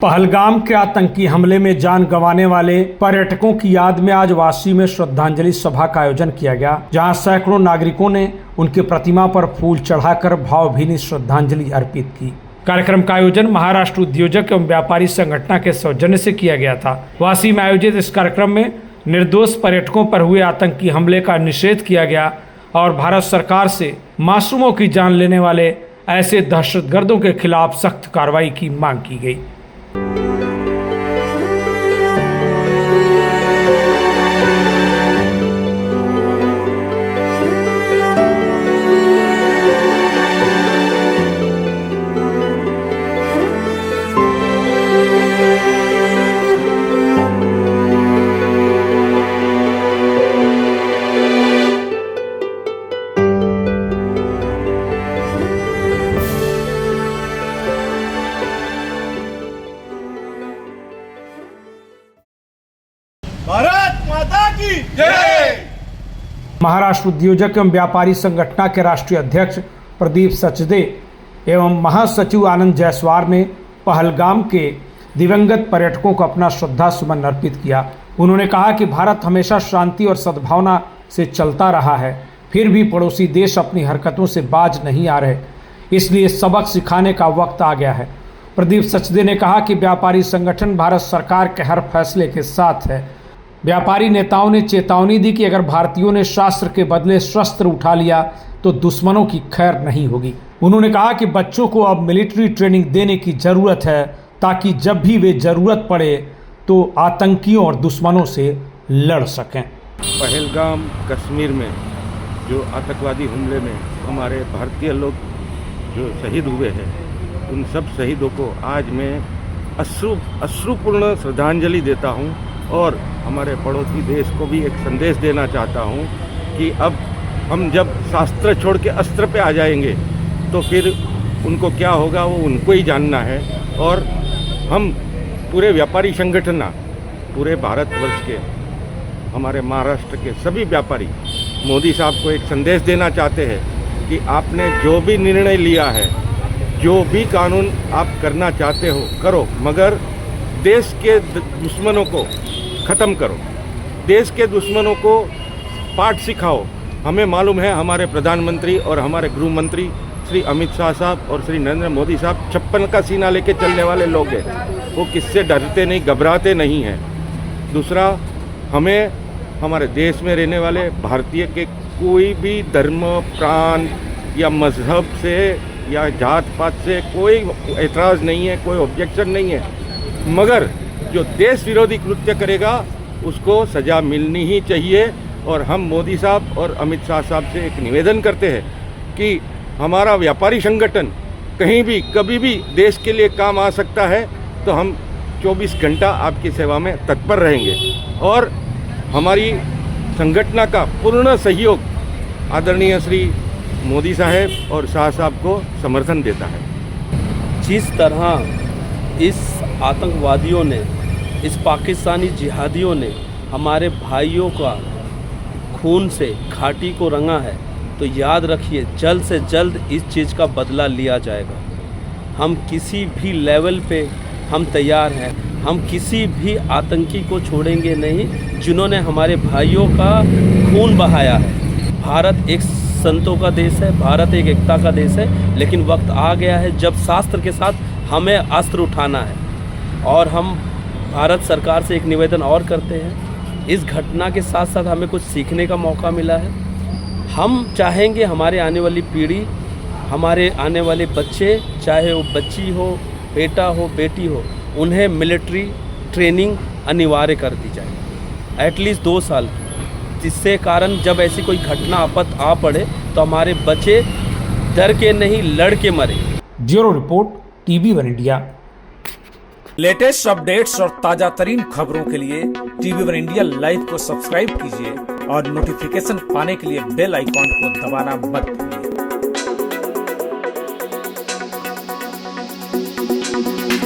पहलगाम के आतंकी हमले में जान गंवाने वाले पर्यटकों की याद में आज वाशी में श्रद्धांजलि सभा का आयोजन किया गया, जहां सैकड़ों नागरिकों ने उनके प्रतिमा पर फूल चढ़ाकर भावभीनी श्रद्धांजलि अर्पित की। कार्यक्रम का आयोजन महाराष्ट्र उद्योजक एवं व्यापारी संगठन के सौजन्य से किया गया था। वाशी में आयोजित इस कार्यक्रम में निर्दोष पर्यटकों पर हुए आतंकी हमले का निषेध किया गया और भारत सरकार से मासूमों की जान लेने वाले ऐसे दहशतगर्दों के खिलाफ सख्त कार्रवाई की मांग की गई। भारत माता की जय। महाराष्ट्र उद्योजक एवं व्यापारी संगठन के राष्ट्रीय अध्यक्ष प्रदीप सचदे एवं महासचिव आनंद जायसवाल ने पहलगाम के दिवंगत पर्यटकों को अपना श्रद्धा सुमन अर्पित किया। उन्होंने कहा कि भारत हमेशा शांति और सद्भावना से चलता रहा है, फिर भी पड़ोसी देश अपनी हरकतों से बाज नहीं आ रहे, इसलिए सबक सिखाने का वक्त आ गया है। प्रदीप सचदे ने कहा कि व्यापारी संगठन भारत सरकार के हर फैसले के साथ है। व्यापारी नेताओं ने चेतावनी दी कि अगर भारतीयों ने शास्त्र के बदले शस्त्र उठा लिया तो दुश्मनों की खैर नहीं होगी। उन्होंने कहा कि बच्चों को अब मिलिट्री ट्रेनिंग देने की जरूरत है ताकि जब भी वे जरूरत पड़े तो आतंकियों और दुश्मनों से लड़ सकें। पहलगाम कश्मीर में जो आतंकवादी हमले में हमारे भारतीय लोग जो शहीद हुए हैं, उन सब शहीदों को आज मैं अश्रुपूर्ण श्रद्धांजलि देता हूं और हमारे पड़ोसी देश को भी एक संदेश देना चाहता हूं कि अब हम जब शास्त्र छोड़ के अस्त्र पे आ जाएंगे तो फिर उनको क्या होगा वो उनको ही जानना है। और हम पूरे व्यापारी संगठन पूरे भारतवर्ष के हमारे महाराष्ट्र के सभी व्यापारी मोदी साहब को एक संदेश देना चाहते हैं कि आपने जो भी निर्णय लिया है, जो भी कानून आप करना चाहते हो करो, मगर देश के दुश्मनों को ख़त्म करो, देश के दुश्मनों को पाठ सिखाओ। हमें मालूम है हमारे प्रधानमंत्री और हमारे गृह मंत्री श्री अमित शाह साहब और श्री नरेंद्र मोदी साहब 56 का सीना लेके चलने वाले लोग हैं, वो किससे डरते नहीं, घबराते नहीं हैं। दूसरा, हमें हमारे देश में रहने वाले भारतीय के कोई भी धर्म, प्रांत या मजहब से या जात पात से कोई एतराज़ नहीं है, कोई ऑब्जेक्शन नहीं है, मगर जो देश विरोधी कृत्य करेगा उसको सज़ा मिलनी ही चाहिए। और हम मोदी साहब और अमित शाह साहब से एक निवेदन करते हैं कि हमारा व्यापारी संगठन कहीं भी कभी भी देश के लिए काम आ सकता है, तो हम 24 घंटा आपकी सेवा में तत्पर रहेंगे और हमारी संगठन का पूर्ण सहयोग आदरणीय श्री मोदी साहब और शाह साहब को समर्थन देता है। जिस तरह इस आतंकवादियों ने, इस पाकिस्तानी जिहादियों ने हमारे भाइयों का खून से घाटी को रंगा है, तो याद रखिए जल्द से जल्द इस चीज़ का बदला लिया जाएगा। हम किसी भी लेवल पे हम तैयार हैं, हम किसी भी आतंकी को छोड़ेंगे नहीं जिन्होंने हमारे भाइयों का खून बहाया है। भारत एक संतों का देश है, भारत एक एकता का देश है, लेकिन वक्त आ गया है जब शास्त्र के साथ हमें अस्त्र उठाना है। और हम भारत सरकार से एक निवेदन और करते हैं, इस घटना के साथ साथ हमें कुछ सीखने का मौका मिला है। हम चाहेंगे हमारे आने वाली पीढ़ी, हमारे आने वाले बच्चे, चाहे वो बच्ची हो, बेटा हो, बेटी हो, उन्हें मिलिट्री ट्रेनिंग अनिवार्य कर दी जाए, एटलीस्ट 2 साल, जिससे कारण जब ऐसी कोई घटना आपत आ पड़े तो हमारे बच्चे डर के नहीं लड़ के मरे। Bureau report, TV1 India. Latest updates और ताजा तरीन खबरों के लिए TV1 इंडिया लाइव को सब्सक्राइब कीजिए और नोटिफिकेशन पाने के लिए बेल आइकॉन को दबाना मत भूलिए।